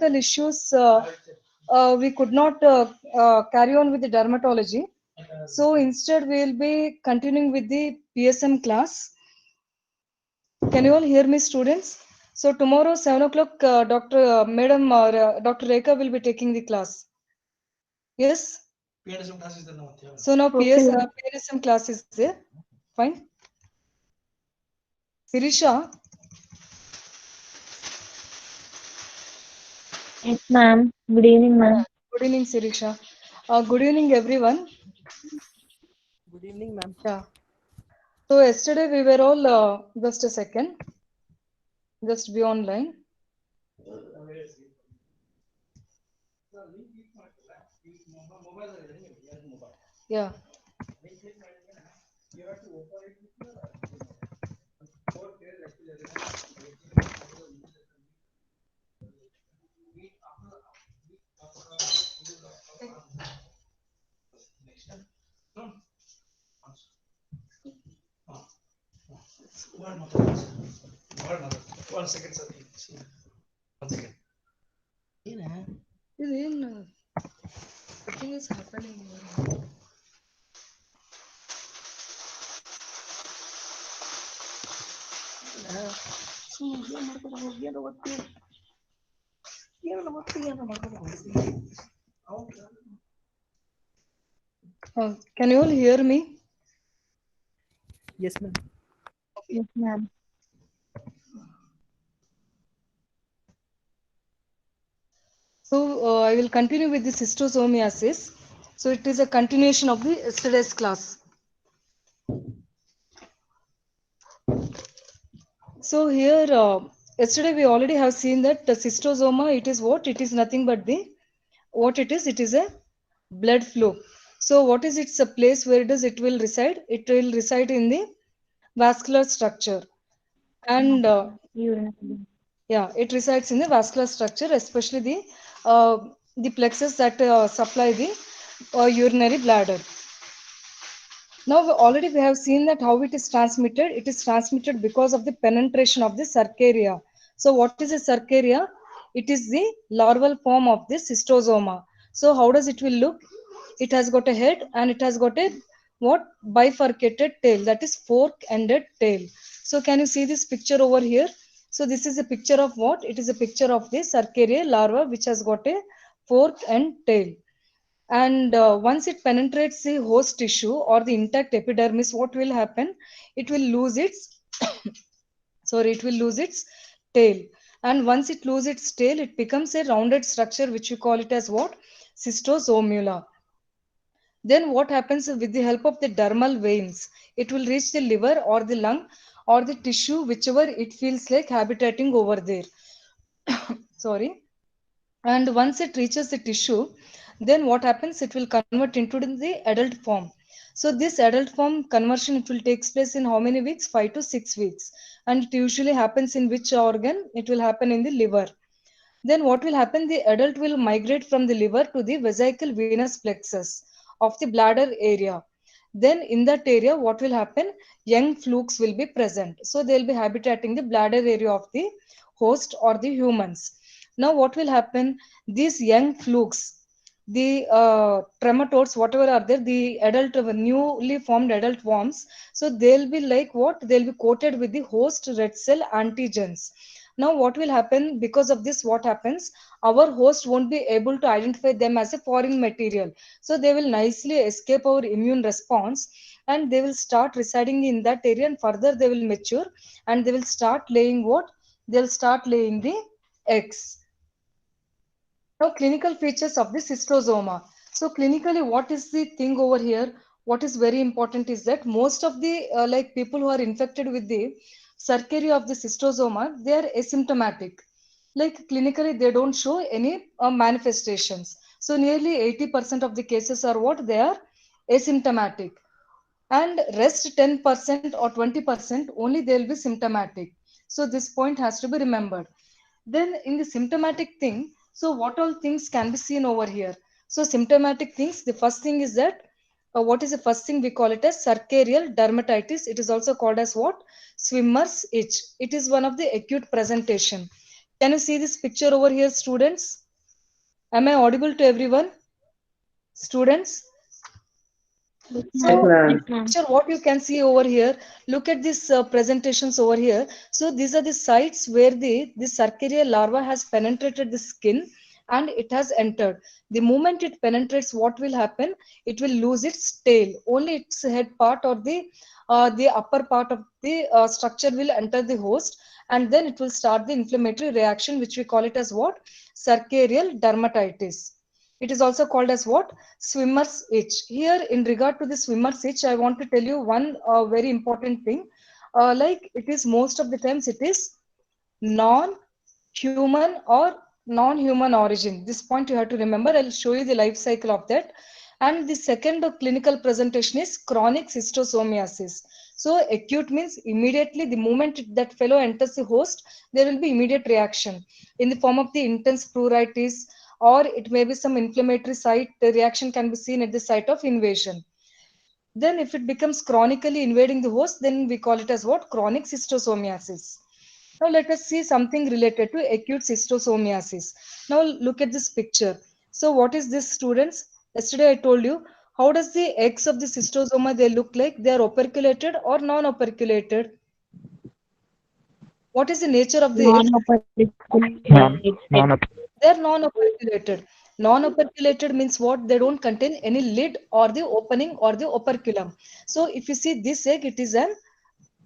technical issues, we could not carry on with the dermatology. So instead, we will be continuing with the PSM class. Can you all hear me, students? So tomorrow, 7 o'clock, Madam Dr. Rekha will be taking the class. Yes? So now Okay, ma'am. PNSM class is there. Fine. Sirisha, Yes, ma'am. Good evening, ma'am. good evening, Sirisha. Good evening, everyone. Good evening, ma'am. Yeah. So yesterday we were all, just a second, just be online. Yeah. One second, sir. One second. Nothing is happening. Can you all hear me? Yes, ma'am. Yes, ma'am. So I will continue with the cystosomiasis. So it is a continuation of the yesterday's class. So here, yesterday we already have seen that the cystosoma, it is what? It is nothing but what it is? It is a blood flow. So what is its a place where it will reside? It will reside in the vascular structure. And Urine. yeah, it resides in the vascular structure, especially the plexus that supply the urinary bladder. Now we have seen that how it is transmitted. It is transmitted because of the penetration of the cercaria. So what is a cercaria? It is the larval form of the cystosoma. So how does it will look? It has got a head and it has got a what bifurcated tail, that is fork-ended tail. So can you see this picture over here? So this is a picture of what? It is a picture of the cercaria larva which has got a fork and tail. And once it penetrates the host tissue or the intact epidermis, what will happen? It will lose its sorry, it will lose its tail. And once it loses its tail, it becomes a rounded structure which we call it as what? Cystosomula. Then what happens with the help of the dermal veins? It will reach the liver or the lung or the tissue, whichever it feels like habitating over there. Sorry. And once it reaches the tissue, then what happens? It will convert into the adult form. So this adult form conversion, it will take place in how many weeks? 5 to 6 weeks. And it usually happens in which organ? It will happen in the liver. Then what will happen? The adult will migrate from the liver to the vesical venous plexus of the bladder area. Then in that area, what will happen? Young flukes will be present. So they will be habitating the bladder area of the host or the humans. Now what will happen? These young flukes, the trematodes, whatever are there, the adult, newly formed adult worms, so they'll be like what? They'll be coated with the host red cell antigens. Now what will happen? Because of this, what happens? Our host won't be able to identify them as a foreign material, so they will nicely escape our immune response, and they will start residing in that area, and further they will mature, and they will start laying what? They'll start laying the eggs. Now, clinical features of the cystosoma. So, clinically, what is the thing over here? What is very important is that most of the like people who are infected with the cercaria of the cystosoma, they are asymptomatic. Like clinically, they don't show any manifestations. So, nearly 80% of the cases are what? They are asymptomatic, and rest 10% or 20% only they'll be symptomatic. So this point has to be remembered. Then in the symptomatic thing, so what all things can be seen over here? So symptomatic things, the first thing is that what is the first thing? We call it as cercarial dermatitis. It is also called as what? Swimmer's itch. It is one of the acute presentation. Can you see this picture over here, students? Am I audible to everyone? Students? Yes, So, ma'am. in Yes, ma'am. picture, what you can see over here, look at these presentations over here. So, these are the sites where the Cercaria larva has penetrated the skin and it has entered. The moment it penetrates, what will happen? It will lose its tail. Only its head part or the upper part of the structure will enter the host, and then it will start the inflammatory reaction, which we call it as what? Cercarial dermatitis. It is also called as what? Swimmer's itch. Here, in regard to the swimmer's itch, I want to tell you one very important thing. Like it is most of the times it is non-human or non-human origin. This point you have to remember. I'll show you the life cycle of that. And the second clinical presentation is chronic schistosomiasis. So acute means immediately the moment that fellow enters the host, there will be immediate reaction in the form of the intense pruritus, or it may be some inflammatory site. The reaction can be seen at the site of invasion. Then if it becomes chronically invading the host, then we call it as what? Chronic schistosomiasis. Now let us see something related to acute schistosomiasis. Now look at this picture. So what is this, students? Yesterday I told you, how does the eggs of the schistosoma they look like? They are operculated or non-operculated? What is the nature of the egg? Non-operated. They're non-operculated. Non-operculated means what? They don't contain any lid or the opening or the operculum. So if you see this egg, it is an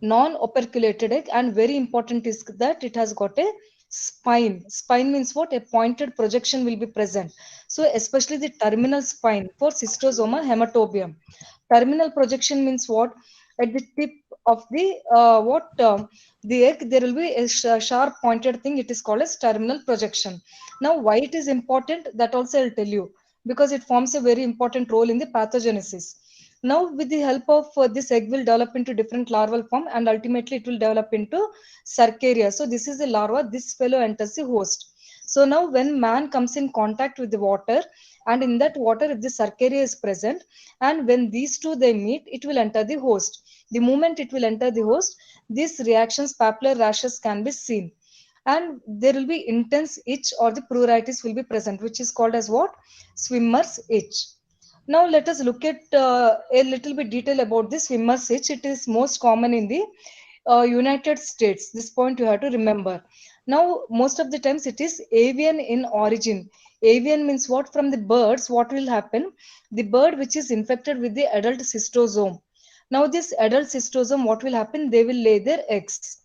non-operculated egg, and very important is that it has got a spine. Spine means what? A pointed projection will be present. So especially the terminal spine for cystosoma hematobium. Terminal projection means what? At the tip of the the egg, there will be a sharp pointed thing. It is called as terminal projection. Now, why it is important? That also I'll tell you, because it forms a very important role in the pathogenesis. Now, with the help of this egg will develop into different larval form, and ultimately it will develop into Cercaria. So this is the larva. This fellow enters the host. So now when man comes in contact with the water, and in that water if the Cercaria is present, and when these two they meet, it will enter the host. The moment it will enter the host, these reactions, papular rashes can be seen. And there will be intense itch or the pruritus will be present, which is called as what? Swimmer's itch. Now let us look at a little bit detail about this swimmer's itch. It is most common in the United States. This point you have to remember. Now most of the times it is avian in origin. Avian means what? From the birds, what will happen? The bird which is infected with the adult cystosome. Now this adult cystosome, what will happen? They will lay their eggs.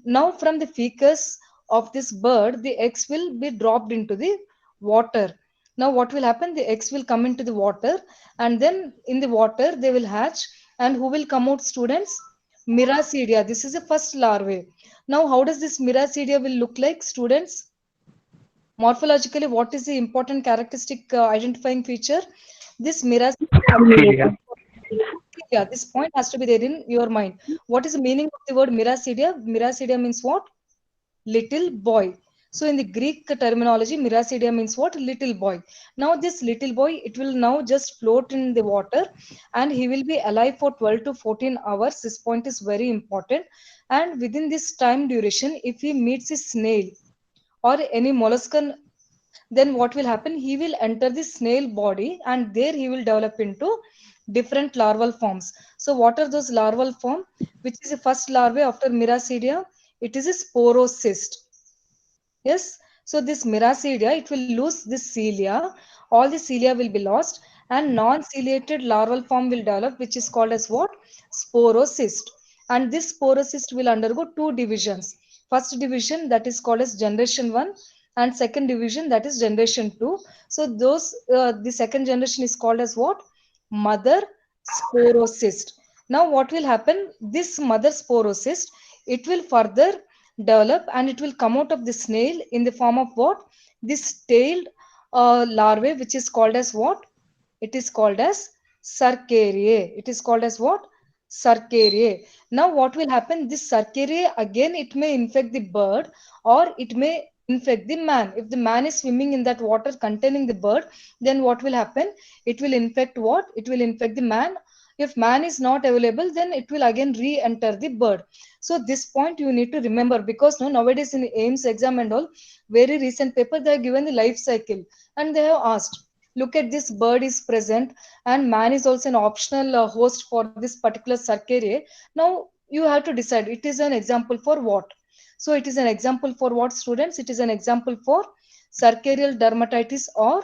Now from the fecus of this bird, the eggs will be dropped into the water. Now what will happen? The eggs will come into the water, and then in the water they will hatch, and who will come out, students? Miracidia. This is the first larvae. Now how does this Miracidia will look like, students? Morphologically, what is the important characteristic identifying feature? This Miracidia. Yeah, this point has to be there in your mind. What is the meaning of the word Miracidia? Miracidia means what? Little boy. So in the Greek terminology, Miracidia means what? Little boy. Now this little boy, it will now just float in the water, and he will be alive for 12 to 14 hours. This point is very important. And within this time duration, if he meets a snail or any molluscan, then what will happen? He will enter the snail body, and there he will develop into different larval forms. So what are those larval form? Which is the first larvae after Miracidia? It is a sporocyst. Yes. So this Miracidia, it will lose this cilia. All the cilia will be lost, and non-ciliated larval form will develop, which is called as what? Sporocyst. And this sporocyst will undergo two divisions. First division, that is called as generation 1, and second division, that is generation 2. So those the second generation is called as what? Mother sporocyst. Now what will happen? This mother sporocyst, it will further develop, and it will come out of the snail in the form of what? This tailed larvae, which is called as what? It is called as Cercariae. It is called as what? Cercariae. Now what will happen? This Cercariae, again it may infect the bird, or it may infect the man. If the man is swimming in that water containing the bird, then what will happen? It will infect what? It will infect the man. If man is not available, then it will again re-enter the bird. So this point you need to remember, because no, nowadays in AIMS exam and all, very recent paper, they have given the life cycle and they have asked, look at this, bird is present and man is also an optional host for this particular Cercariae. Now you have to decide it is an example for what. So it is an example for what, students? It is an example for Cercarial dermatitis, or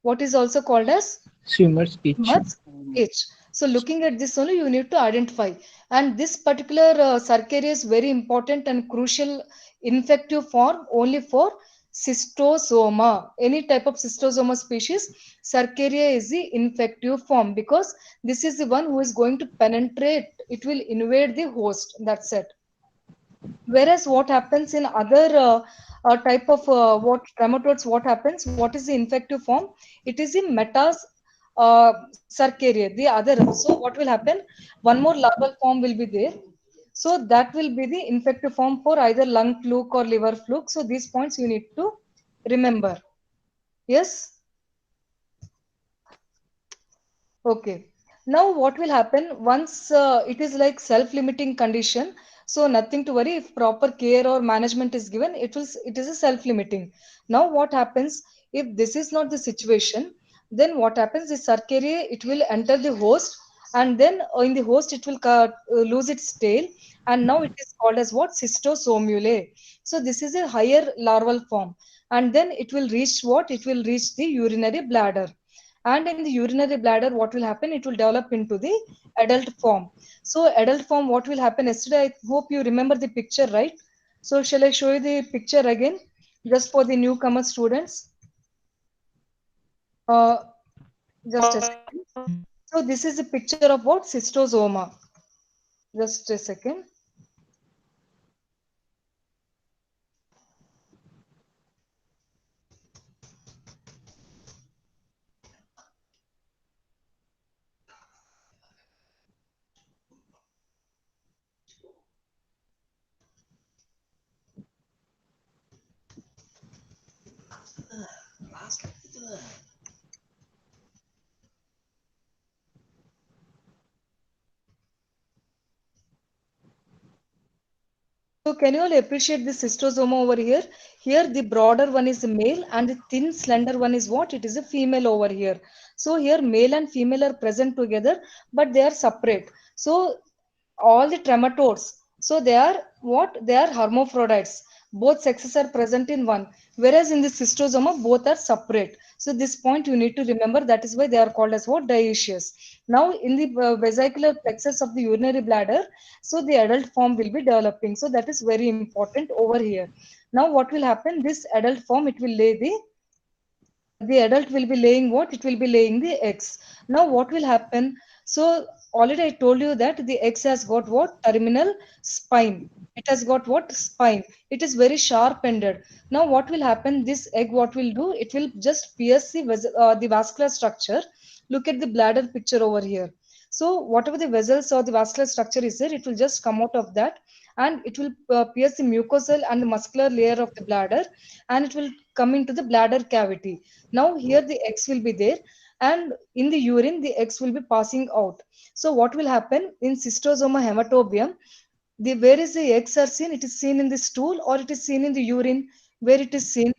what is also called as Swimmer's pitch. much itch. So looking at this only, you need to identify. And this particular Cercaria is very important and crucial infective form only for cystosoma. Any type of cystosoma species, Cercaria is the infective form, because this is the one who is going to penetrate. It will invade the host. That's it. Whereas what happens in other type of what trematodes, what happens, what is the infective form? It is the metas Cercaria, the other. So what will happen, one more larval form will be there, so that will be the infective form for either lung fluke or liver fluke. So these points you need to remember. Yes. Okay. Now what will happen once it is like self-limiting condition? So nothing to worry. If proper care or management is given, it is a self-limiting. Now what happens if this is not the situation? Then what happens is Cercaria, it will enter the host, and then in the host it will lose its tail, and now it is called as what, cystosomule. So this is a higher larval form, and then it will reach what? It will reach the urinary bladder, and in the urinary bladder what will happen, it will develop into the adult form. So adult form, what will happen, yesterday I hope you remember the picture, right? So shall I show you the picture again, just for the newcomer students? uh, just a second. So this is a picture of what, cystosoma. Just a second. So can you all appreciate the cystosoma over here? Here the broader one is the male and the thin slender one is what? It is a female over here. So here male and female are present together, but they are separate. So all the trematodes, so they are what? They are hermaphrodites. Both sexes are present in one, whereas in the cystosoma both are separate. So this point you need to remember. That is why they are called as what? Dioecious. Now in the vesicular plexus of the urinary bladder, so the adult form will be developing. So that is very important over here. Now what will happen, this adult form, it will lay the adult will be laying what? It will be laying the eggs. Now what will happen, so already I told you that the eggs has got what? Terminal spine. It has got what? Spine. It is very sharp ended. Now what will happen, this egg, what will do, it will just pierce the vascular structure. Look at the bladder picture over here. So whatever the vessels or the vascular structure is there, it will just come out of that, and it will pierce the mucosal and the muscular layer of the bladder, and it will come into the bladder cavity. Now here the eggs will be there, and in the urine the eggs will be passing out. So what will happen in cystosoma hematobium, the where is the eggs are seen, it is seen in the stool or it is seen in the urine? Where it is seen?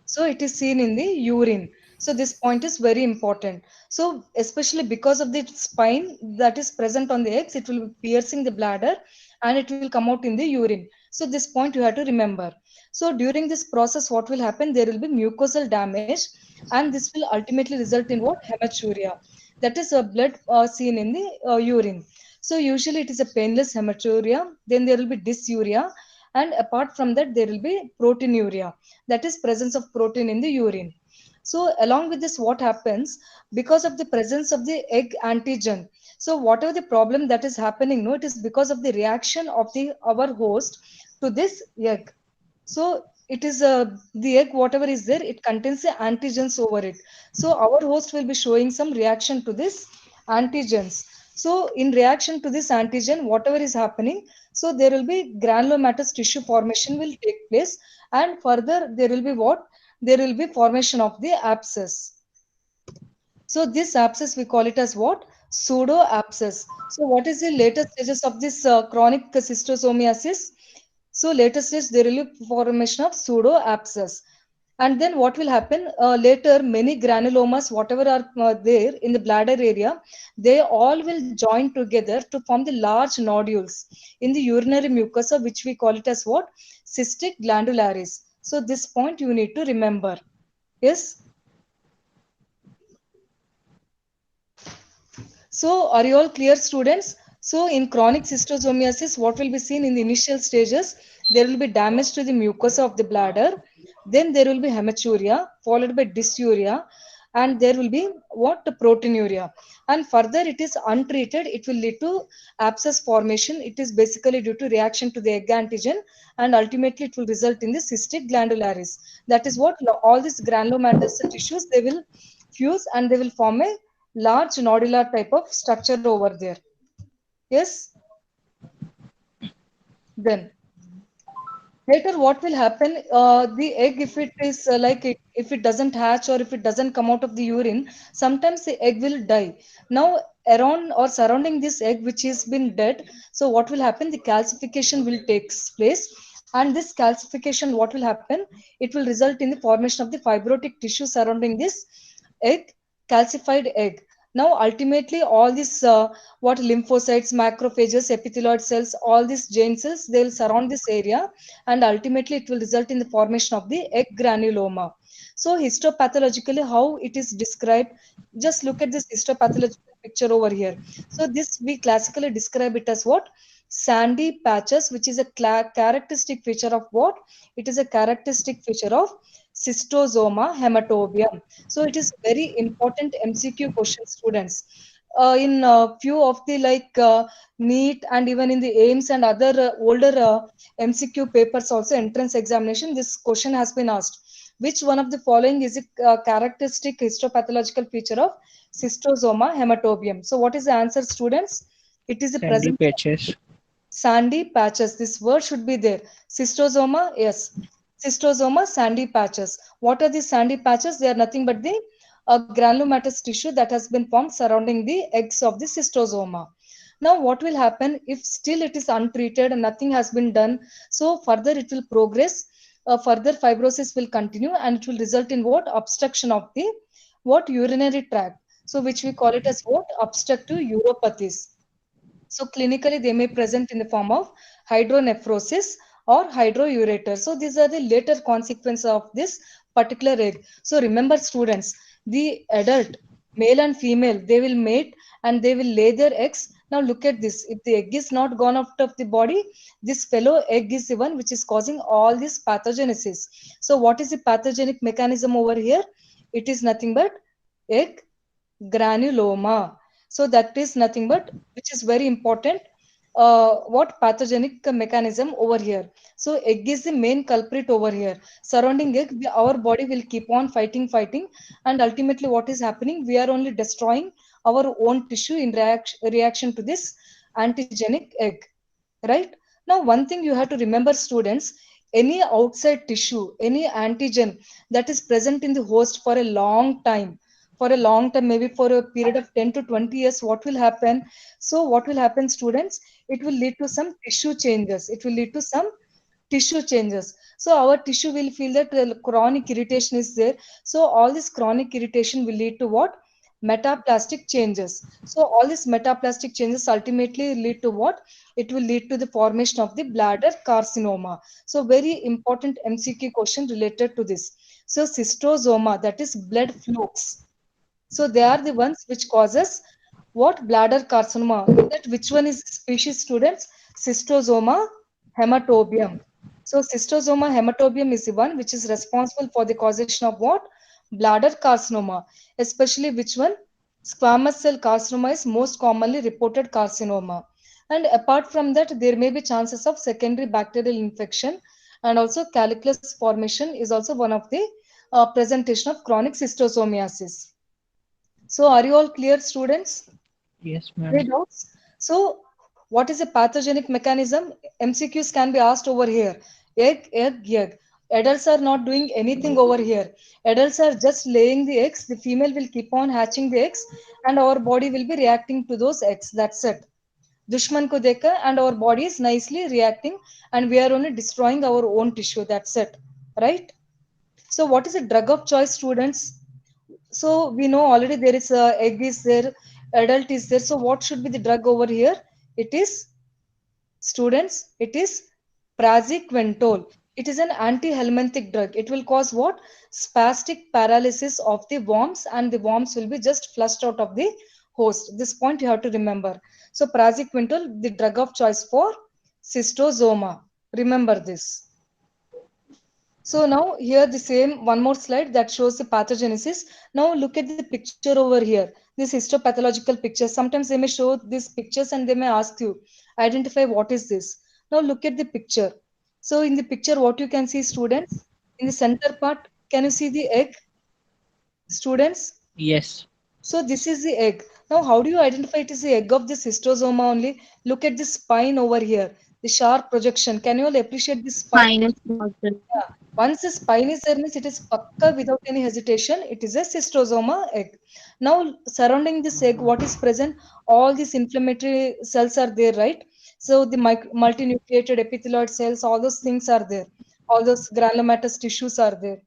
So it is seen in the urine. So this point is very important. So especially because of the spine that is present on the eggs, it will be piercing the bladder and it will come out in the urine. So this point you have to remember. So during this process, what will happen? There will be mucosal damage, and this will ultimately result in what? Hematuria. That is a blood seen in the urine. So usually it is a painless hematuria. Then there will be dysuria, and apart from that, there will be proteinuria, that is presence of protein in the urine. So along with this, what happens, because of the presence of the egg antigen, so whatever the problem that is happening, no, it is because of the reaction of the our host to this egg. So it is the egg, whatever is there, it contains the antigens over it. So our host will be showing some reaction to this antigens. So in reaction to this antigen, whatever is happening, so there will be granulomatous tissue formation will take place, and further there will be what? There will be formation of the abscess. So this abscess we call it as what? Pseudo abscess. So what is the latest stages of this chronic cystosomiasis? So latest stage there will be formation of pseudo abscess. And then what will happen later? Many granulomas, whatever are there in the bladder area, they all will join together to form the large nodules in the urinary mucosa, which we call it as what? Cystic glandularis. So this point you need to remember. Yes. So, are you all clear, students? So, in chronic cystosomiasis, what will be seen in the initial stages? There will be damage to the mucosa of the bladder. Then there will be hematuria, followed by dysuria, and there will be what? Proteinuria. And further, it is untreated. It will lead to abscess formation. It is basically due to reaction to the egg antigen, and ultimately it will result in the cystic glandularis. That is what all these granulomatous tissues they will fuse and they will form a large nodular type of structure over there. Yes. Then later what will happen? The egg, if it is if it doesn't hatch or if it doesn't come out of the urine, sometimes the egg will die. Now around or surrounding this egg which has been dead, so what will happen? The calcification will takes place, and this calcification, what will happen? It will result in the formation of the fibrotic tissue surrounding this egg, calcified egg. Now ultimately all these what lymphocytes, macrophages, epithelial cells, all these giant cells, they will surround this area, and ultimately it will result in the formation of the egg granuloma. So histopathologically how it is described, just look at this histopathological picture over here. So this we classically describe it as what? Sandy patches, which is a characteristic feature of what? It is a characteristic feature of cystosoma hematobium. So it is very important MCQ question, students. In few of the NEET and even in the AIMS and other older MCQ papers also, entrance examination, this question has been asked. Which one of the following is a characteristic histopathological feature of cystosoma hematobium? So what is the answer, students? It is the Sandy presence of patches. sandy patches. This word should be there. Cystosoma, yes. Cystosoma, sandy patches. What are these sandy patches? They are nothing but the granulomatous tissue that has been formed surrounding the eggs of the cystosoma. Now, what will happen if still it is untreated and nothing has been done? So, further it will progress. Further fibrosis will continue and it will result in what? Obstruction of the what? Urinary tract. So, which we call it as what? Obstructive uropathies. So clinically, they may present in the form of hydronephrosis or hydroureter. So these are the later consequences of this particular egg. So remember, students, the adult, male and female, they will mate and they will lay their eggs. Now look at this. If the egg is not gone out of the body, this fellow egg is the one which is causing all this pathogenesis. So what is the pathogenic mechanism over here? It is nothing but egg granuloma. So that is nothing but, which is very important, what pathogenic mechanism over here. So egg is the main culprit over here. Surrounding egg, our body will keep on fighting, and ultimately what is happening? We are only destroying our own tissue in reaction to this antigenic egg, right? Now, one thing you have to remember, students, any outside tissue, any antigen that is present in the host for a long time, maybe for a period of 10 to 20 years, what will happen? So, what will happen, students? It will lead to some tissue changes. It will lead to some tissue changes. So, our tissue will feel that chronic irritation is there. So, all this chronic irritation will lead to what? Metaplastic changes. So, all these metaplastic changes ultimately lead to what? It will lead to the formation of the bladder carcinoma. So, very important MCQ question related to this. So, cystosoma, that is blood flukes. So they are the ones which causes what? Bladder carcinoma. That which one is species, students? Cystosoma hematobium. So cystosoma hematobium is the one which is responsible for the causation of what? Bladder carcinoma. Especially which one? Squamous cell carcinoma is most commonly reported carcinoma. And apart from that, there may be chances of secondary bacterial infection, and also calculus formation is also one of the presentation of chronic cystosomiasis. So, are you all clear, students? Yes, Any ma'am. doubts? So, what is a pathogenic mechanism? MCQs can be asked over here. Egg, egg, egg. Adults are not doing anything over here. Adults are just laying the eggs. The female will keep on hatching the eggs, and our body will be reacting to those eggs. That's it. Dushman ko dekha, and our body is nicely reacting, and we are only destroying our own tissue. That's it. Right? So, what is a drug of choice, students? So, we know already there is a egg is there, adult is there. So, what should be the drug over here? It is, students, it is praziquantel. It is an anti-helminthic drug. It will cause what? Spastic paralysis of the worms, and the worms will be just flushed out of the host. This point you have to remember. So, praziquantel, the drug of choice for cystosoma. Remember this. So now here the same one more slide that shows the pathogenesis. Now look at the picture over here. This histopathological picture. Sometimes they may show these pictures and they may ask you, identify what is this. Now look at the picture. So in the picture, what you can see, students, in the center part, can you see the egg, students? Yes. So this is the egg. Now, how do you identify it is the egg of the cystosoma only? Look at the spine over here, the sharp projection. Can you all appreciate the spine? Spinous muscle. Yeah. Once the spine is there, means it is pakka without any hesitation. It is a cystosoma egg. Now, surrounding this egg, what is present? All these inflammatory cells are there, right? So the multinucleated epithelioid cells, all those things are there. All those granulomatous tissues are there.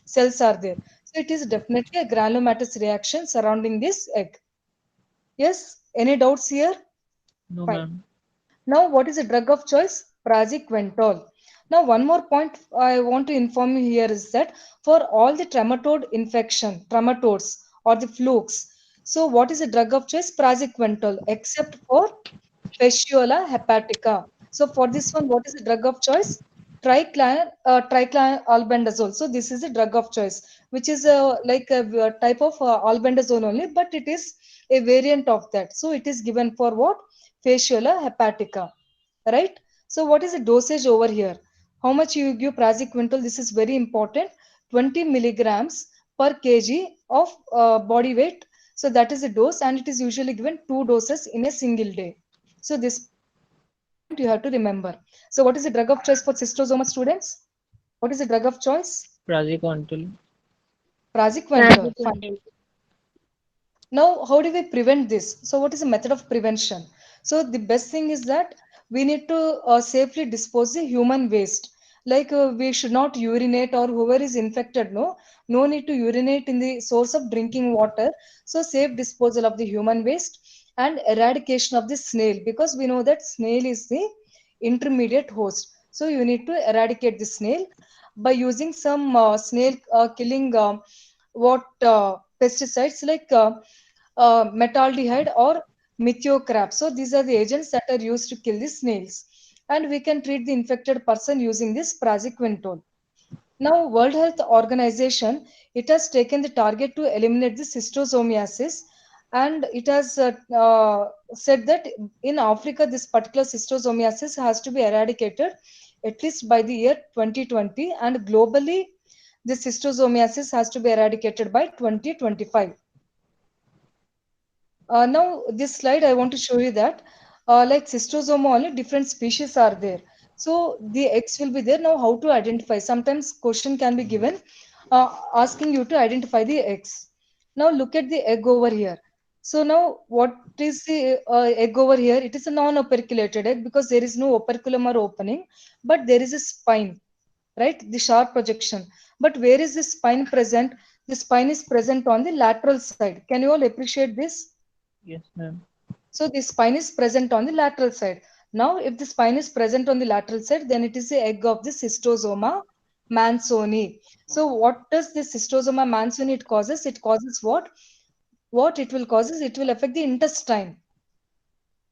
Cells are there. So it is definitely a granulomatous reaction surrounding this egg. Yes. Any doubts here? No, Fine. ma'am. Now, what is the drug of choice? Praziquantel. Now, one more point I want to inform you here is that for all the trematode infection, trematodes or the flukes, so what is the drug of choice? Praziquantel, except for Fasciola hepatica. So for this one, what is the drug of choice? Triclan albendazole. So this is a drug of choice, which is like a type of albendazole only, but it is a variant of that. So it is given for what? Fasciola hepatica, right? So what is the dosage over here? How much you give praziquantel? This is very important. 20 milligrams per kg of body weight. So that is the dose, and it is usually given 2 doses in a single day. So this point you have to remember. So what is the drug of choice for cystosoma, students? What is the drug of choice? Praziquantel. Praziquantel. Fine. Praziquantel. Now, how do we prevent this? So, what is the method of prevention? So, the best thing is that we need to safely dispose the human waste. Like we should not urinate, or whoever is infected, no need to urinate in the source of drinking water. So, safe disposal of the human waste and eradication of the snail, because we know that snail is the intermediate host. So, you need to eradicate the snail by using some snail killing what pesticides like metaldehyde or methotrexate. So these are the agents that are used to kill the snails. And we can treat the infected person using this praziquantel. Now, World Health Organization, it has taken the target to eliminate the schistosomiasis, and it has said that in Africa, this particular schistosomiasis has to be eradicated at least by the year 2020, and globally, the schistosomiasis has to be eradicated by 2025. Now, this slide, I want to show you that, like cystosoma, only different species are there. So the eggs will be there. Now, how to identify? Sometimes question can be given, asking you to identify the eggs. Now, look at the egg over here. So now, what is the egg over here? It is a non-operculated egg because there is no operculum or opening, but there is a spine, right? The sharp projection. But where is the spine present? The spine is present on the lateral side. Can you all appreciate this? Yes, ma'am. So the spine is present on the lateral side. Now, if the spine is present on the lateral side, then it is the egg of the cystosoma mansoni. So what does the cystosoma mansoni it causes? It causes what? What it will cause is it will affect the intestine.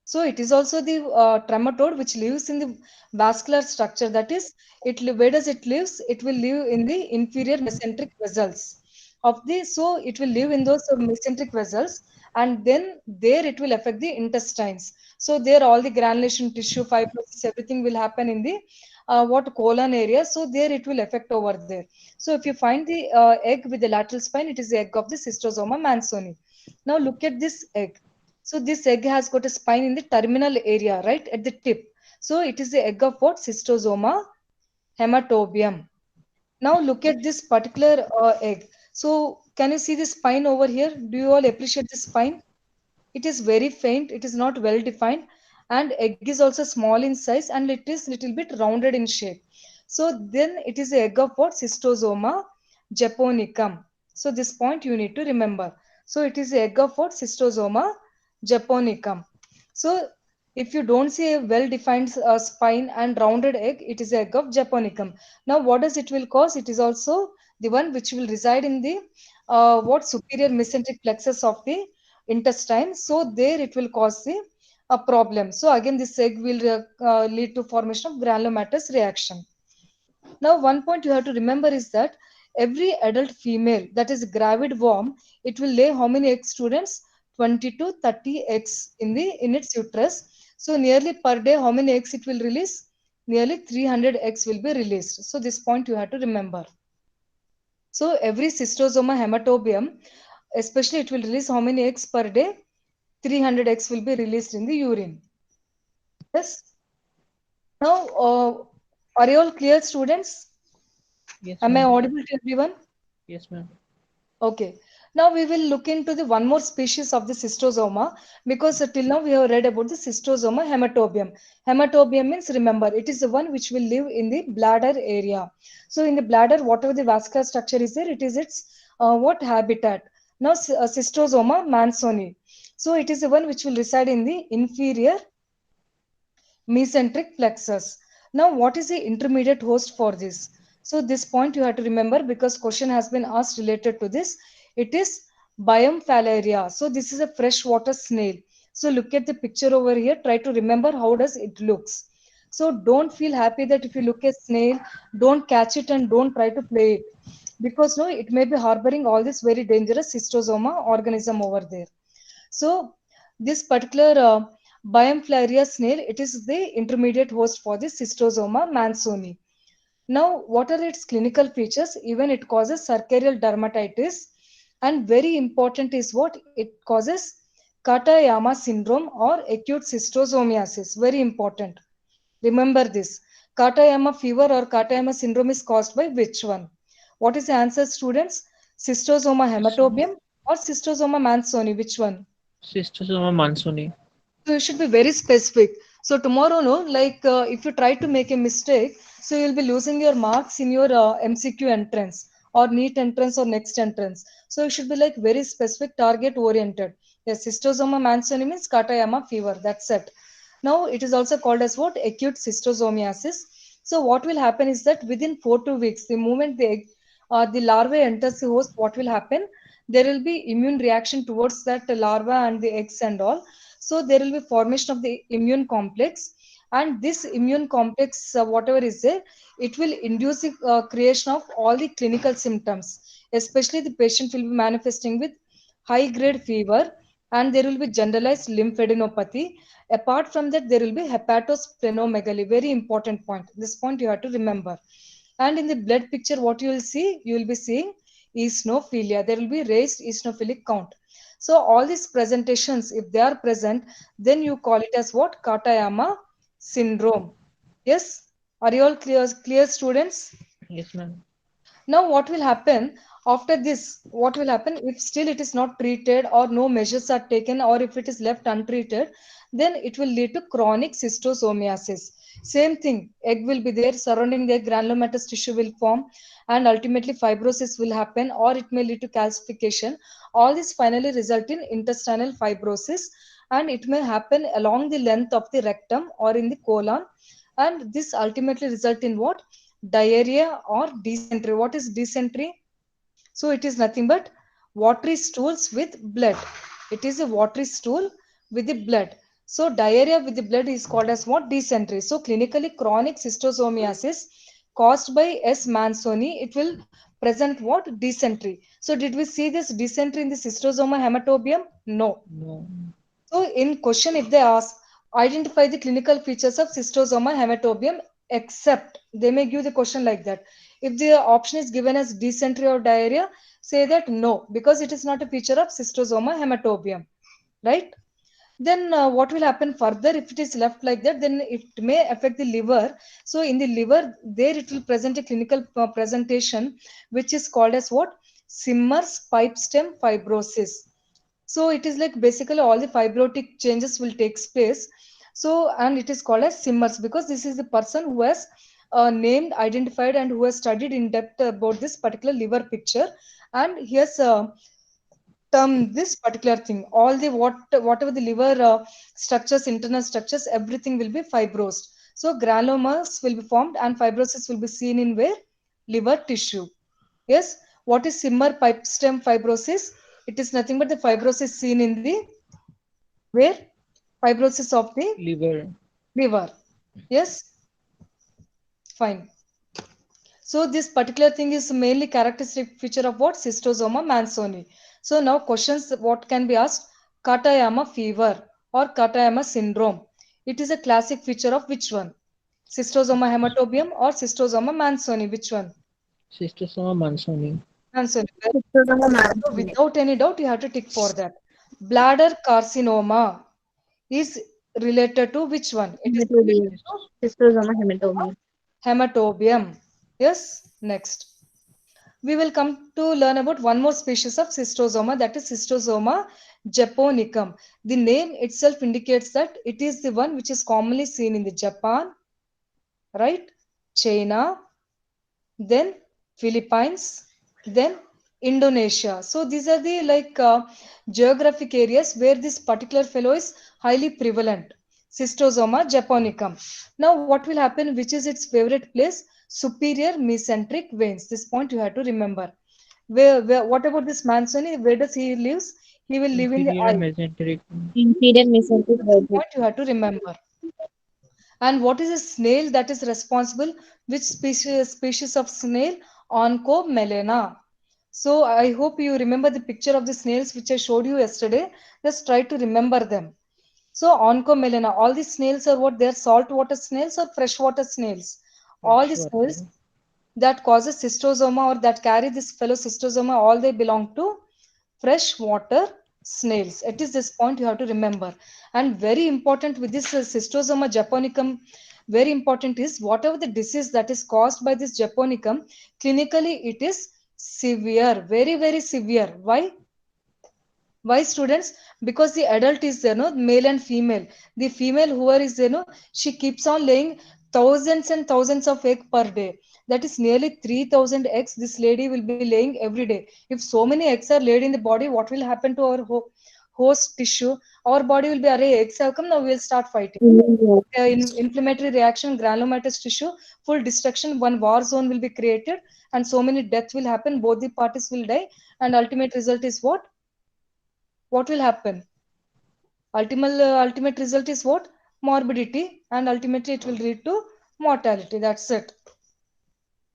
So it is also the trematode which lives in the vascular structure. That is, where does it lives? It will live in the inferior mesenteric vessels of the. So it will live in those mesenteric vessels, and then there it will affect the intestines. So there all the granulation tissue, fibrosis, everything will happen in the what colon area. So there it will affect over there. So if you find the egg with the lateral spine, it is the egg of the cystosoma mansoni. Now look at this egg. So this egg has got a spine in the terminal area, right at the tip. So it is the egg of what? Cystosoma hematobium. Now look at this particular egg. So can you see the spine over here? Do you all appreciate the spine? It is very faint. It is not well defined, and egg is also small in size, and it is little bit rounded in shape. So then it is a egg of what? Cystosoma japonicum. So this point you need to remember. So it is a egg of what? Cystosoma japonicum. So if you don't see a well-defined spine and rounded egg, it is a egg of japonicum. Now, what does it will cause? It is also the one which will reside in the what superior mesenteric plexus of the intestine. So there it will cause the a problem. So again, this egg will lead to formation of granulomatous reaction. Now, one point you have to remember is that every adult female that is gravid worm, it will lay how many eggs, students? 20 to 30 eggs in its uterus. So nearly per day, how many eggs it will release? Nearly 300 eggs will be released. So this point you have to remember. So every cystosoma hematobium, especially it will release how many eggs per day? 300 eggs will be released in the urine. Yes. Now, are you all clear, students? Yes, Am I ma'am. audible to everyone? Yes, ma'am. Okay. Now we will look into the one more species of the cystosoma because till now we have read about the cystosoma hematobium. Hematobium means remember it is the one which will live in the bladder area. So in the bladder, whatever the vascular structure is there, it is its what habitat. Now cystosoma mansoni. So it is the one which will reside in the inferior mesenteric plexus. Now, what is the intermediate host for this? So, this point you have to remember because question has been asked related to this. It is Biomphalaria. So, this is a freshwater snail. So, look at the picture over here. Try to remember how does it looks. So, don't feel happy that if you look at snail, don't catch it and don't try to play it because no, it may be harboring all this very dangerous cystosoma organism over there. So this particular Biomphalaria snail, it is the intermediate host for the Cystosoma mansoni. Now, what are its clinical features? Even it causes cercarial dermatitis, and very important is what it causes Katayama syndrome or acute cystosomiasis. Very important. Remember this. Katayama fever or Katayama syndrome is caused by which one? What is the answer, students? Cystosoma Cystosoma hematobium or Cystosoma mansoni? Which one? Cystosoma mansoni. So you should be very specific. So tomorrow, no, like if you try to make a mistake, so you'll be losing your marks in your MCQ entrance or NEET entrance or next entrance. So you should be like very specific, target oriented. Yes, cystosoma mansoni means Katayama fever. That's it. Now it is also called as what? Acute cystosomiasis. So what will happen is that within 4 to 2 weeks, the moment the larvae enters the host, what will happen? There will be immune reaction towards that larva and the eggs and all. So there will be formation of the immune complex, and this immune complex, whatever is there, it will induce the creation of all the clinical symptoms. Especially the patient will be manifesting with high grade fever, and there will be generalized lymphadenopathy. Apart from that, there will be hepatosplenomegaly. Very important point. This point you have to remember. And in the blood picture, what you will see? You will be seeing eosinophilia. There will be raised eosinophilic count. So all these presentations, if they are present, then you call it as what? Katayama syndrome. Yes? Are you all clear students? Yes, ma'am. Now, what will happen after this? What will happen if still it is not treated or no measures are taken or if it is left untreated? Then it will lead to chronic cystosomiasis. Same thing, egg will be there, surrounding the granulomatous tissue will form, and ultimately fibrosis will happen, or it may lead to calcification. All this finally result in intestinal fibrosis, and it may happen along the length of the rectum or in the colon, and this ultimately result in what? Diarrhea or dysentery. What is dysentery? So it is nothing but watery stools with blood. It is a watery stool with the blood. So diarrhea with the blood is called as what? Dysentery. So clinically chronic cystosomiasis caused by S. mansoni, it will present what? Dysentery. So did we see this dysentery in the cystosoma hematobium? No. No. So in question, if they ask, identify the clinical features of cystosoma hematobium, except they may give the question like that. If the option is given as dysentery or diarrhea, say that no, because it is not a feature of cystosoma hematobium, right? then what will happen further if it is left like that? Then it may affect the liver. So in the liver, there it will present a clinical presentation, which is called as what? Simmer's pipe stem fibrosis. So it is like basically all the fibrotic changes will take place. So and it is called as Simmers because this is the person who has named, identified, and who has studied in depth about this particular liver picture, and he has termed this particular thing. All the whatever the liver structures, internal structures, everything will be fibrosed. So granulomas will be formed, and fibrosis will be seen in where? Liver tissue. Yes. What is Simmer pipe stem fibrosis? It is nothing but the fibrosis seen in the where? Fibrosis of the Liver. liver. Yes, fine. So this particular thing is mainly characteristic feature of what? Cystosoma mansoni. So now questions what can be asked? Katayama fever or Katayama syndrome. It is a classic feature of which one? Cystosoma hematobium or Cystosoma mansoni? Which one? Cystosoma mansoni. Mansoni. Cystosoma So mansoni. without any doubt, you have to tick for that. Bladder carcinoma is related to which one? It is Hematobium. related to Cystosoma hematobium. hematobium. Yes, next. We will come to learn about one more species of cystosoma, that is Cystosoma japonicum. The name itself indicates that it is the one which is commonly seen in the Japan, right? China, then Philippines, then Indonesia. So these are the geographic areas where this particular fellow is highly prevalent. Cystosoma japonicum. Now what will happen? Which is its favorite place? Superior mesenteric veins. This point you have to remember. Where what about this Mansoni? Where does he lives? He will live in the Inferior eye. mesenteric. Inferior mesenteric This vertex. point you have to remember. And what is a snail that is responsible? Which species of snail? Oncomelena. So I hope you remember the picture of the snails which I showed you yesterday. Just try to remember them. So Oncomelena, all these snails are what? They are saltwater snails or freshwater snails. All the snails Freshwater. that causes cystosoma or that carry this fellow cystosoma, all they belong to freshwater snails. It is this point you have to remember. And very important with this cystosoma japonicum, very important is whatever the disease that is caused by this japonicum, clinically it is severe, very, very severe. Why? Why students? Because the adult is there, no, male and female. The female whoever is there, no, she keeps on laying thousands and thousands of eggs per day. That is nearly 3,000 eggs this lady will be laying every day. If so many eggs are laid in the body, what will happen to our host tissue? Our body will be, array eggs have come, now we will start fighting. Inflammatory reaction, granulomatous tissue, full destruction, one war zone will be created, and so many death will happen. Both the parties will die, and ultimate result is what? What will happen? Ultimate result is what? Morbidity, and ultimately it will lead to mortality. That's it.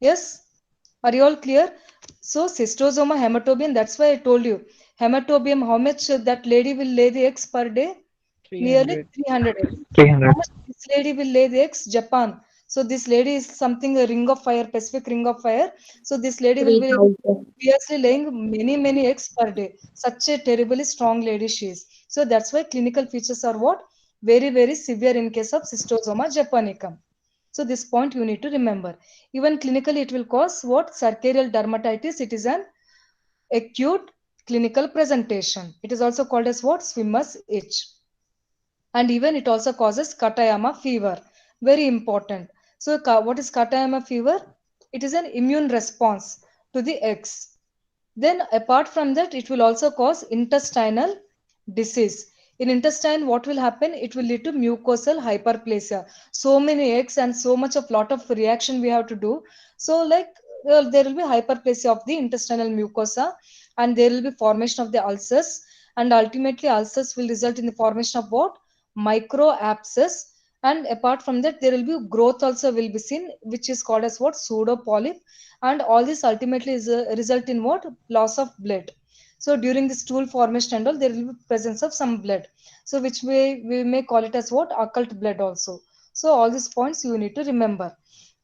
Yes? Are you all clear? So cystosoma hematobium, that's why I told you. Hematobium, how much that lady will lay the eggs per day? Nearly 300. 300 eggs. How 300. much this lady will lay the eggs? Japan. So this lady is something a ring of fire, Pacific ring of fire. So this lady will be 3000. fiercely laying many, many eggs per day. Such a terribly strong lady she is. So that's why clinical features are what? Very, very severe in case of cystosoma japonicum. So this point you need to remember. Even clinically, it will cause what? Sarcarial dermatitis. It is an acute clinical presentation. It is also called as what? Swimmer's itch. And even it also causes Katayama fever. Very important. So what is Katayama fever? It is an immune response to the eggs. Then apart from that, it will also cause intestinal disease. In intestine, what will happen? It will lead to mucosal hyperplasia. So many eggs and so much of lot of reaction we have to do. So there will be hyperplasia of the intestinal mucosa, and there will be formation of the ulcers, and ultimately ulcers will result in the formation of what? Micro abscess. And apart from that, there will be growth also will be seen, which is called as what? Pseudo polyp. And all this ultimately is a result in what? Loss of blood. So during the stool formation and all, there will be presence of some blood. So which way we may call it as what? Occult blood also. So all these points you need to remember.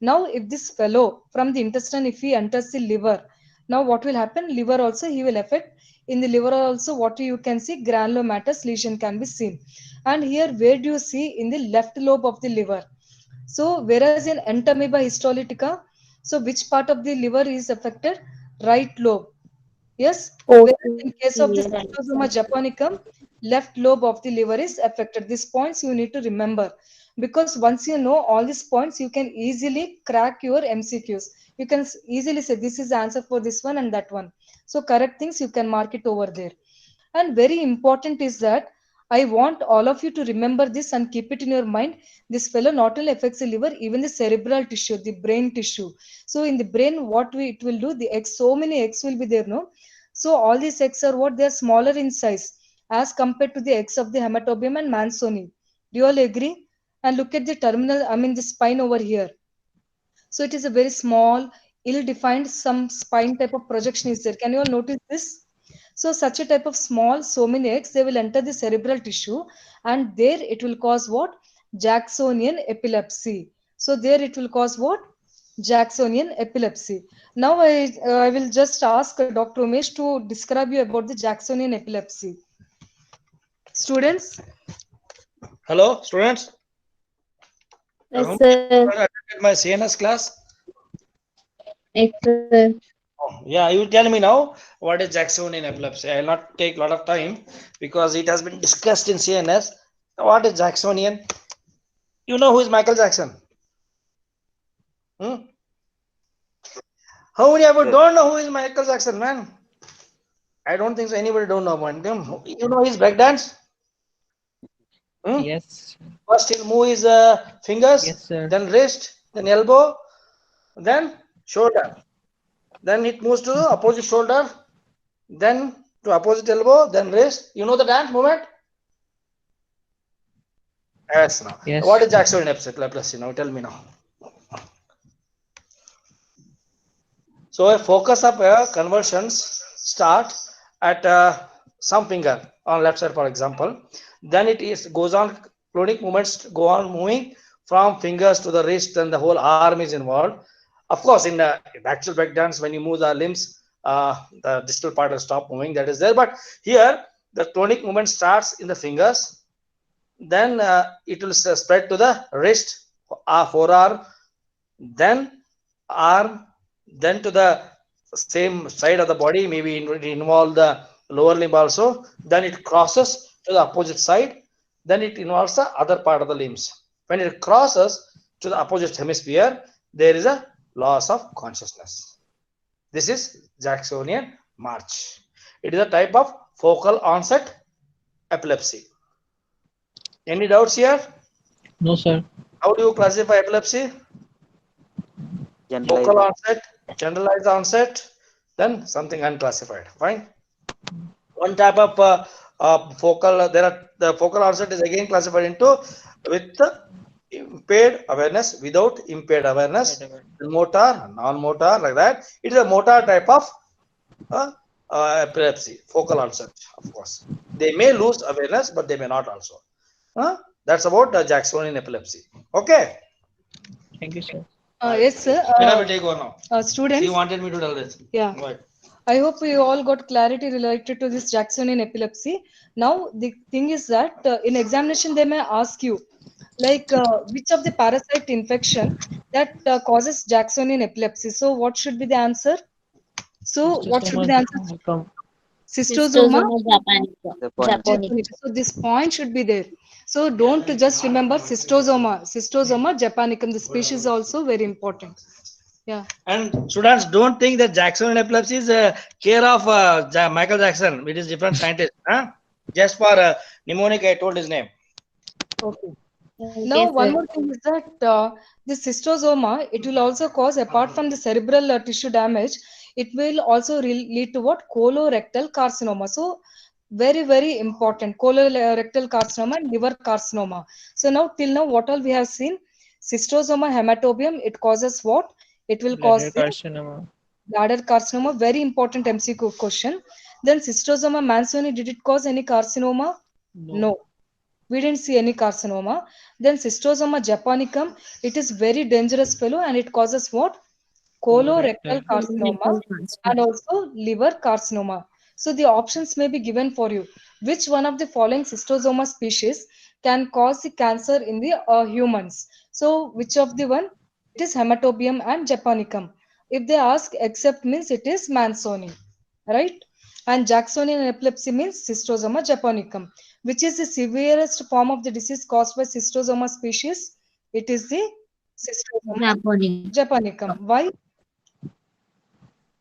Now if this fellow from the intestine, if he enters the liver, Now what will happen? Liver also he will affect. In the liver also what you can see granulomatous lesion can be seen. And here where do you see? In the left lobe of the liver. So whereas in entamoeba histolytica, so which part of the liver is affected? Right lobe. Yes. Whereas in case of the Posterior right Schistosoma side. japonicum, left lobe of the liver is affected. These points you need to remember, because once you know all these points, you can easily crack your MCQs. You can easily say this is the answer for this one and that one. So correct things you can mark it over there. And very important is that I want all of you to remember this and keep it in your mind. This fellow not only affects the liver, even the cerebral tissue, the brain tissue. So in the brain, what it will do, the eggs, so many eggs will be there, no? So all these eggs are what? They are smaller in size as compared to the eggs of the hematobium and Manzoni. Do you all agree? And look at the terminal, I mean the spine over here. So it is a very small, ill-defined, some spine type of projection is there. Can you all notice this? So such a type of small, so many eggs, they will enter the cerebral tissue, and there it will cause what? Jacksonian epilepsy. So there it will cause what? Jacksonian epilepsy. Now I will just ask Dr. Umesh to describe you about the Jacksonian epilepsy. Students? Hello, students. Yes, Whom sir. attended my CNS class? Yes, sir. Oh, yeah, you tell me now what is Jacksonian epilepsy. I will not take a lot of time because it has been discussed in CNS. What is Jacksonian? You know who is Michael Jackson? Hmm? How many of you don't know who is Michael Jackson, man? I don't think so. Anybody don't know about him. You know his breakdance? Hmm? Yes. First he'll move his fingers, Yes, sir. then wrist, then elbow, then shoulder. Then it moves to opposite shoulder, then to opposite elbow, then wrist. You know the dance movement? Yes. Now, Yes. what is Jacksonian epilepsy? Now, tell me now. So, a focus of conversions start at some finger on left side, for example. Then it is goes on. Clonic movements go on moving from fingers to the wrist, and the whole arm is involved. Of course, in the actual breakdance, when you move the limbs, the distal part will stop moving. That is there. But here, the clonic movement starts in the fingers. Then it will spread to the wrist, forearm, then arm, then to the same side of the body. Maybe it involve the lower limb also. Then it crosses to the opposite side. Then it involves the other part of the limbs. When it crosses to the opposite hemisphere, there is a loss of consciousness. This is Jacksonian march. It is a type of focal onset epilepsy. Any doubts here? No, sir. How do you classify epilepsy? Focal onset, generalized onset, then something unclassified. Fine. One type of focal, there are the focal onset is again classified into with impaired awareness, without impaired awareness, motor, non-motor, like that. It is a motor type of epilepsy, focal onset. Of course, they may lose awareness, but they may not also. That's about the Jacksonian epilepsy. Okay. Thank you, sir. Yes, sir. Shweta will take over now. Students? She wanted me to tell this. Yeah. Right. I hope you all got clarity related to this Jacksonian epilepsy. Now, the thing is that in examination, they may ask you, like, which of the parasite infection that causes Jacksonian epilepsy. So, what should be the answer? So, what should be the answer? Welcome. Cystosoma Schistosoma japonica. Japonica. japonica. So, this point should be there. So, don't just remember Cystosoma japonicum. The species is also very important. Yeah. And students, don't think that Jacksonian epilepsy is care of Michael Jackson. It is different scientist. Just for mnemonic, I told his name. Okay. Okay, Now, one sir. more thing is that the cystosoma, it will also cause, apart from the cerebral tissue damage, it will also lead to what? Colorectal carcinoma. So, very, very important. Colorectal carcinoma and liver carcinoma. So, now, till now, what all we have seen? Cystosoma hematobium, it causes what? It will cause Bladder the carcinoma. bladder carcinoma. Very important MCQ question. Then, cystosoma manzoni, did it cause any carcinoma? No. We didn't see any carcinoma. Then cystosoma japonicum, it is very dangerous fellow and it causes what? colorectal carcinoma, Colorectal cancer. and also liver carcinoma. So the options may be given for you. Which one of the following cystosoma species can cause the cancer in the humans? So which of the one? It is hematobium and japonicum. If they ask except means it is Mansoni, right? And Jacksonian epilepsy means cystosoma japonicum. Which is the severest form of the disease caused by cystosoma species? It is the cystosoma Japanese. japonicum. Why?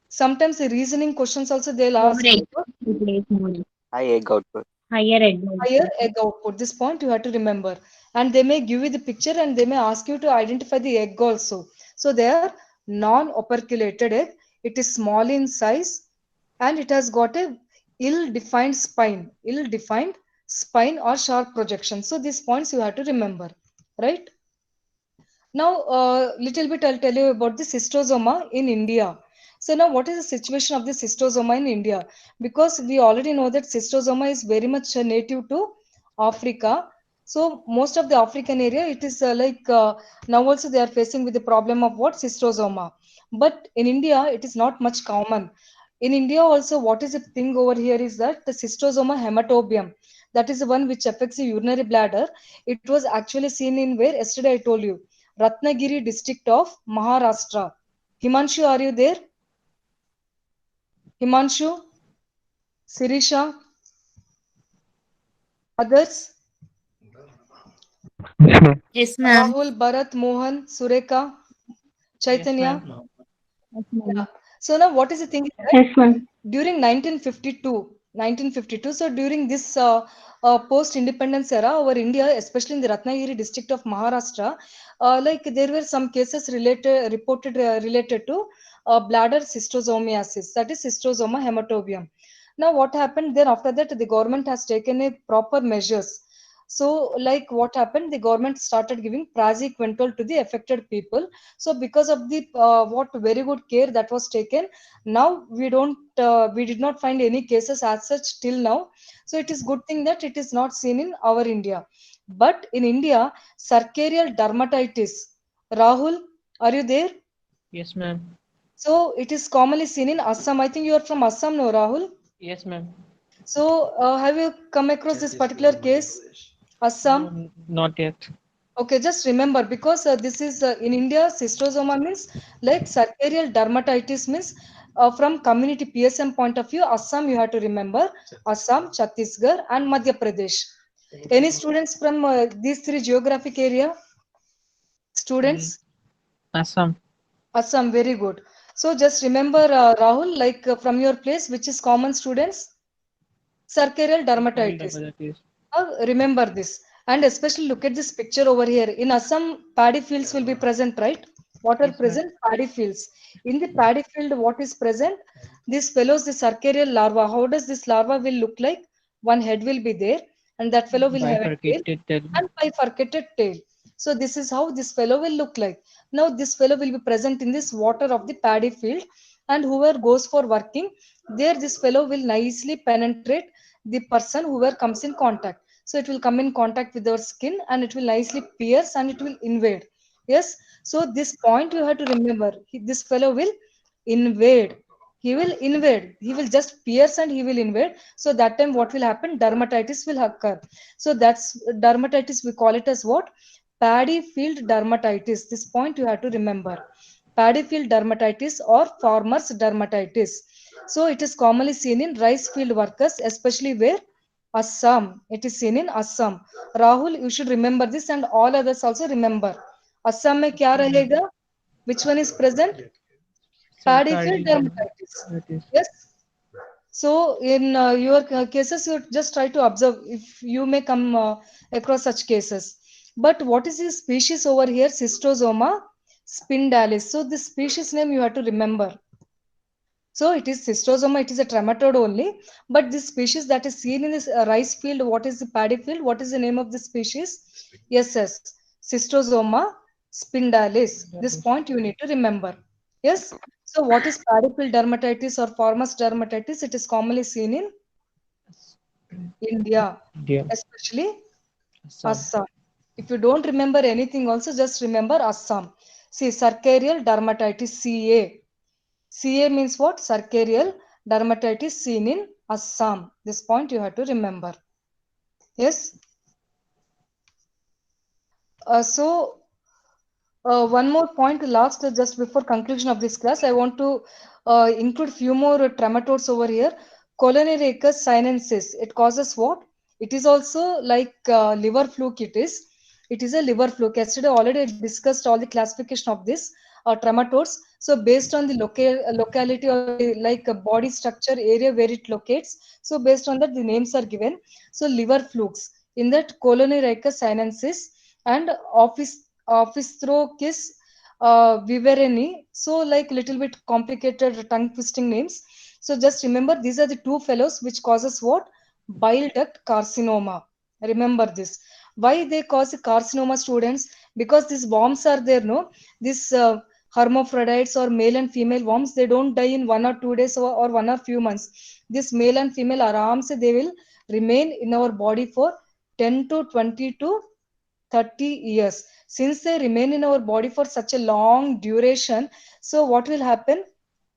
Sometimes the reasoning questions also they'll ask More egg. because It lays more egg. High egg output. Higher egg. higher egg output. This point you have to remember. And they may give you the picture and they may ask you to identify the egg also. So they are non-operculated egg. It is small in size and it has got a ill-defined spine. Ill-defined spine or sharp projection. So these points you have to remember, right? Now, little bit I'll tell you about the cystosoma in India. So now, what is the situation of the cystosoma in India? Because we already know that cystosoma is very much native to Africa. So most of the African area, it is now also they are facing with the problem of what cystosoma. But in India, it is not much common. In India also, what is the thing over here is that the cystosoma hematobium, that is the one which affects the urinary bladder. It was actually seen in where yesterday I told you Ratnagiri district of Maharashtra. Himanshu, are you there? Himanshu, Sirisha, others? Yes, ma'am. Yes, ma'am. Rahul, Bharat, Mohan, Sureka, Yes, Chaitanya. ma'am. Yes, Yeah. ma'am. So now what is the thing is that Yes, ma'am. during 1952, so during this post-independence era, our India, especially in the Ratnagiri district of Maharashtra, like there were some cases related to bladder cystosomiasis, that is cystosoma hematobium. Now, what happened then after that? The government has taken a proper measures. So, like what happened? The government started giving praziquantel to the affected people. So, because of the what very good care that was taken, now we did not find any cases as such till now. So it is good thing that it is not seen in our India. But in India, sarcarial dermatitis. Rahul, are you there? Yes, ma'am. So it is commonly seen in Assam. I think you are from Assam, no, Rahul? Yes, ma'am. So have you come across this particular case? No, Assam? not yet. Okay, just remember because this is in India, cystosoma means like sarcarial dermatitis means from community PSM point of view, Assam you have to remember Assam, Chhattisgarh, and Madhya Pradesh. Any students from these three geographic area? Mm, Students? Assam. Assam, very good. So just remember Rahul, like from your place, which is common students? Sarcarial Sarcarial dermatitis. dermatitis. Remember this and especially look at this picture over here. In Assam, paddy fields will be present, right? What are Yes, ma'am. present? Paddy fields. In the paddy field, what is present? These fellows, the sarcarial larva. How does this larva will look like? One head will be there, and that fellow will have a tail Bifurcated tail. and bifurcated tail. So this is how this fellow will look like. Now this fellow will be present in this water of the paddy field, and whoever goes for working, there this fellow will nicely penetrate the person whoever comes in contact. So it will come in contact with our skin and it will nicely pierce and it will invade. Yes. So this point you have to remember. This fellow will invade. He will invade. He will just pierce and he will invade. So that time what will happen? Dermatitis will occur. So that's dermatitis. We call it as what? Paddy field dermatitis. This point you have to remember. Paddy field dermatitis or farmer's dermatitis. So it is commonly seen in rice field workers, especially where Assam. It is seen in Assam. Rahul, you should remember this and all others also remember. Assam में क्या रहेगा? Which one is present? Paddy field Sarcarial dermatitis. dermatitis. Yes. So in your cases, you just try to observe if you may come across such cases. But what is the species over here? Cystosoma spindalis. So this species name you have to remember. So it is cystosoma, it is a trematode only. But this species that is seen in this rice field, what is the paddy field? What is the name of the species? Yes. Cystosoma spindalis. This point you need to remember. Yes. So what is paddy field dermatitis or farmer's dermatitis? It is commonly seen in India, India. especially Assam. Assam. If you don't remember anything, also just remember Assam. See, Cercarial dermatitis, CA. CA means what? Cercarial dermatitis seen in Assam. This point you have to remember. Yes. One more point last, just before conclusion of this class, I want to include few more trematodes over here. Cholinericus sinensis. It causes what? It is also like liver fluke. It is a liver fluke. Yesterday already I discussed all the classification of this trematodes. So based on the locality or like a body structure area where it locates. So based on that the names are given. So liver flukes. In that Cholinericus sinensis and Opisthochus viverrini. So like little bit complicated tongue twisting names. So just remember these are the two fellows which causes what? Bile duct carcinoma. Remember this. Why they cause carcinoma, students? Because these worms are there, no? These hermaphrodites or male and female worms, they don't die in 1 or 2 days or 1 or few months. This male and female arams, they will remain in our body for 10 to 20 to 30 years. Since they remain in our body for such a long duration, so what will happen?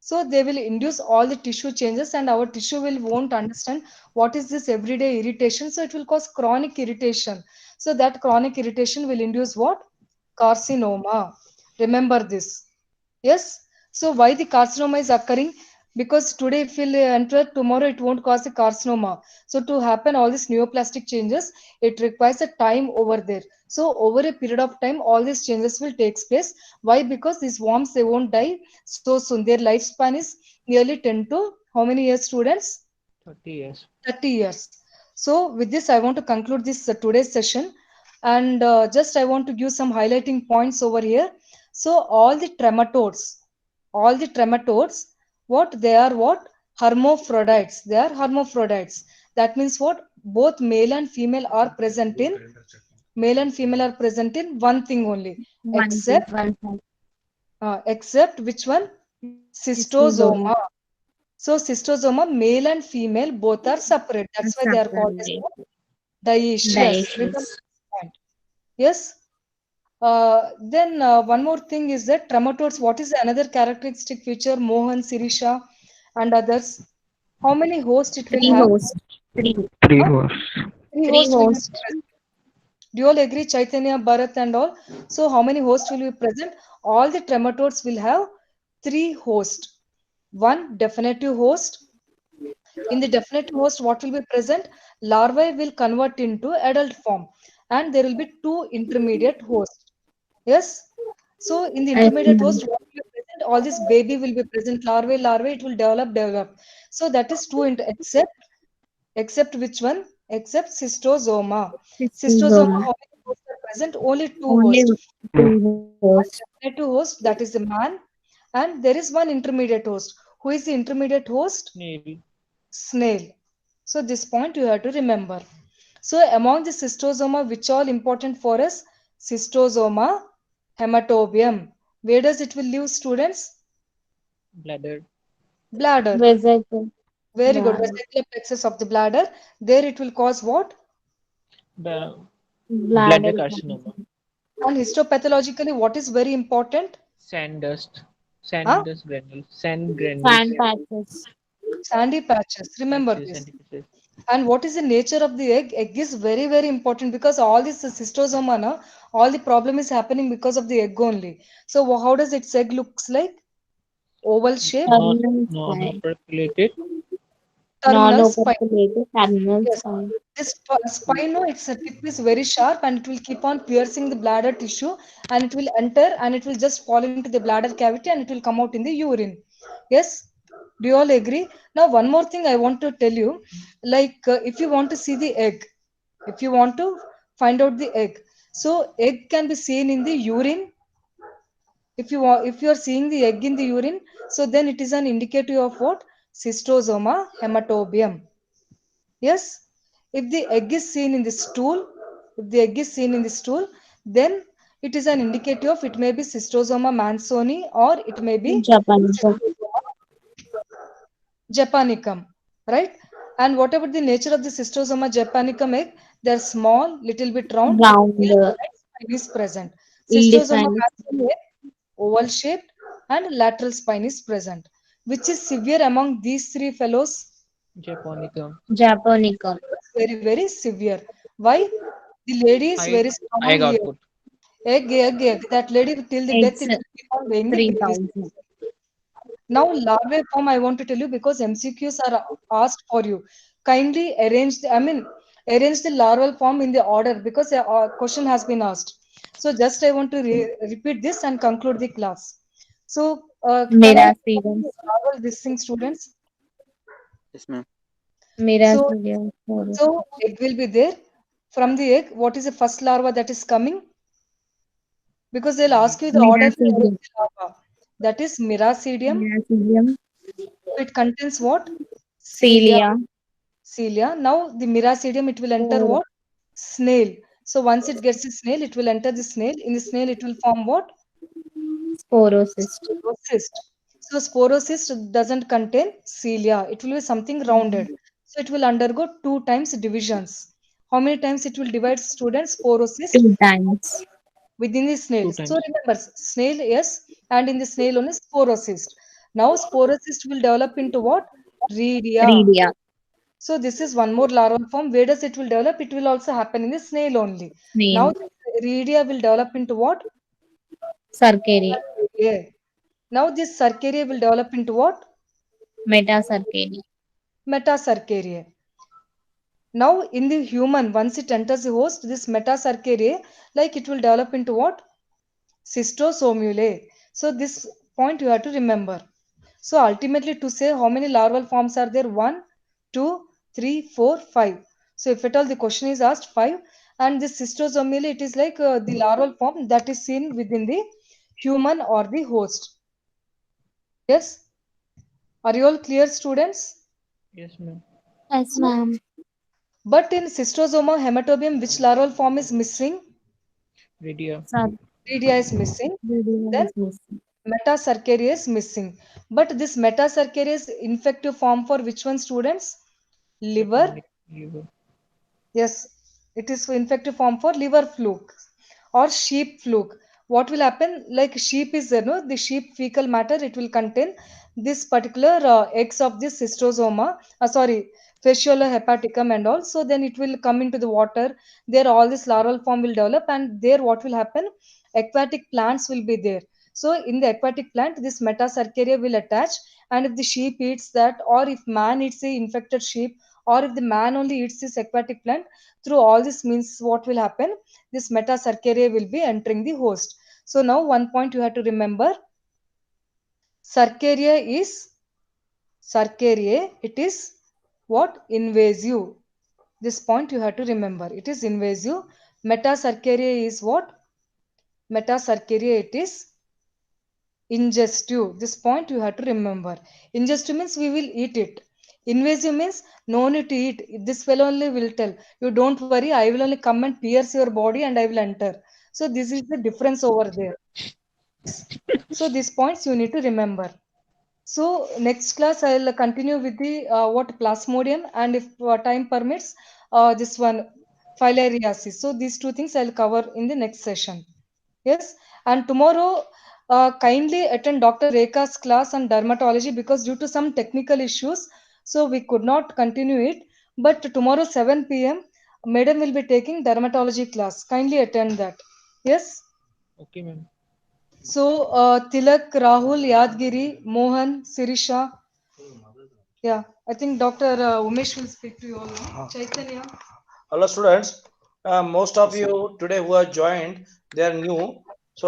So they will induce all the tissue changes and our tissue will won't understand what is this everyday irritation. So it will cause chronic irritation. So that chronic irritation will induce what? Carcinoma. Remember this. Yes. So why the carcinoma is occurring? Because today if we'll enter, tomorrow it won't cause a carcinoma. So to happen all these neoplastic changes, it requires a time over there. So over a period of time, all these changes will take place. Why? Because these worms, they won't die so soon. Their lifespan is nearly 10 to how many years, students? 30 years. 30 years. So with this, I want to conclude this today's session. And just I want to give some highlighting points over here. So all the trematodes, what they are, what? Hermaphrodites. They are hermaphrodites. That means what? Both male and female are present in one thing only, One except place, one side. except which one? Cystosoma. So cystosoma, male and female, both are separate. That's why they are called as Separate. what? Dioecious. Remember Dioecious. this point. Yes. Then one more thing is that trematodes. What is another characteristic feature? Mohan, Sirisha, and others. How many hosts it will Three have? hosts. Three. Three Huh? hours. Three Three hosts will be hosts. present. Do you all agree, Chaitanya, Bharat, and all? So, how many hosts will be present? All the trematodes will have three hosts. One definitive host. In the definitive host, what will be present? Larvae will convert into adult form, and there will be two intermediate hosts. Yes. So, in the Yes, intermediate host, ma'am. what will be present? All this baby will be present. Larvae. It will develop. So that is two. Except which one? Except cystosoma. Cystosoma, Cystosoma. how many hosts are present? Only two Only hosts. two One hosts. definitive host, that is the man, and there is one intermediate host. Who is the intermediate host? Snail. Snail. So this point you have to remember. So among the cystosoma, which all important for us? Cystosoma, hematobium. Where does it will live, students? Bladder. Bladder. Vesicle. Very good. Bladder. Vesicular plexus of the bladder. There it will cause what? Ba- Bladder Bladder carcinoma. cancer. And histopathologically, what is very important? Sand dust. Huh? Sand dust granules. Sand granules. Sand patches. Sandy patches. Remember Patches this. and pieces. And what is the nature of the egg? Egg is very, very important because all this cystosoma, na, all the problem is happening because of the egg only. So how does its egg looks like? Oval shape, Not Terminal spine. non-percolated. terminal spine. Non-operculated terminal Yes. spine. This spine, no, its tip is very sharp and it will keep on piercing the bladder tissue and it will enter and it will just fall into the bladder cavity and it will come out in the urine. Yes. Do you all agree? Now, one more thing I want to tell you, like if you want to see the egg, if you want to find out the egg, so egg can be seen in the urine. If you are seeing the egg in the urine, so then it is an indicator of what? Cystosoma hematobium. Yes. If the egg is seen in the stool, if the egg is seen in the stool, then it is an indicator of it may be Cystosoma mansoni or it may be Japanica. Cystosoma japonicum, right? And whatever the nature of the Cystosoma japonicum egg, they're small, little bit round, Round. ill-defined spine is present. Cystosoma Ill-defined. mansoni egg, oval shaped, and lateral spine is present. Which is severe among these three fellows? Japonicum. Japonicum. Very severe. Why? The lady is High very egg strong here. output. Egg. That lady till the death Eggs it will keep on laying the babies. 3000. Now, larvae form, I want to tell you because MCQs are asked for you. Kindly arrange the larval form in the order because a question has been asked. So, just I want to repeat this and conclude the class. So, can I Miracidum. larval this thing, students? Yes, ma'am. So, Miracidum. so egg will be there. From the egg, what is the first larva that is coming? Because they'll ask you the order to arrange Miracidum. the larva. That is Miracidium. Miracidum. It contains what? Cilia. Celia. Cilia. Now the Miracidium, it will enter Sporo. what? Snail. So once it gets the snail, it will enter the snail. In the snail, it will form what? Sporocyst. Sporocyst. So sporocyst doesn't contain cilia. It will be something rounded. So it will undergo 2 times divisions. How many times it will divide students? Sporocyst 2 times. within the snail. Two So times. remember, snail, yes, and in the snail only sporocyst. Now sporocyst will develop into what? Rhedia. Redia. So this is one more larval form. Where does it will develop? It will also happen in the snail only. Now Snail. Rhedia will develop into what? Sarcaria. Sarcaria. Now this Sarcaria will develop into what? Metasarcaria. Metasarcaria. Now in the human, once it enters the host, this metasarcaria, like it will develop into what? Cystosomule. So this point you have to remember. So ultimately to say how many larval forms are there? 1, 2, 3, 4, 5. So if at all the question is asked 5, and this cystosomule, it is like the larval form that is seen within the human or the host. Yes? Are you all clear, students? Yes, ma'am. Yes, ma'am. But in cystosoma hematobium, which larval form is missing? Video. Rhedia is missing. Sarcaria Then is missing. Metasarcaria is missing. But this metasarcaria is infective form for which one, students? Liver. Japonic liver. Yes, it is infective form for liver fluke or sheep fluke. What will happen? Like sheep is there, no? The sheep fecal matter, it will contain this particular eggs of this cystosoma. Sorry, fasciola hepaticum and all. So then it will come into the water. There, all this larval form will develop, and there, what will happen? Aquatic plants will be there. So in the aquatic plant, this metasarcaria will attach, and if the sheep eats that, or if man eats the infected sheep, or if the man only eats this aquatic plant, through all this means what will happen? This metasarcaria will be entering the host. So now one point you have to remember: sarcaria is it is what? Invasive. This point you have to remember. It is invasive. Metasarcaria is what? Metasarcaria, it is ingestive. This point you have to remember. Ingestive means we will eat it. Invasive means no need to eat. This fellow only will tell you, don't worry, I will only come and pierce your body and I will enter. So this is the difference over there. So these points you need to remember. So next class I'll continue with the what plasmodium, and if time permits, this one filariasis. So these two things I'll cover in the next session. Yes, and tomorrow kindly attend Dr. Rekha's class on dermatology because due to some technical issues, so we could not continue it. But tomorrow 7 p.m. Madam will be taking dermatology class. Kindly attend that. Yes. Okay, ma'am. So Tilak, Rahul, Yadgiri, Mohan, Sirisha. Yeah, I think Dr. Umesh will speak to you all now. Chaitanya. Hello, students. Most of you today who are joined, they are new.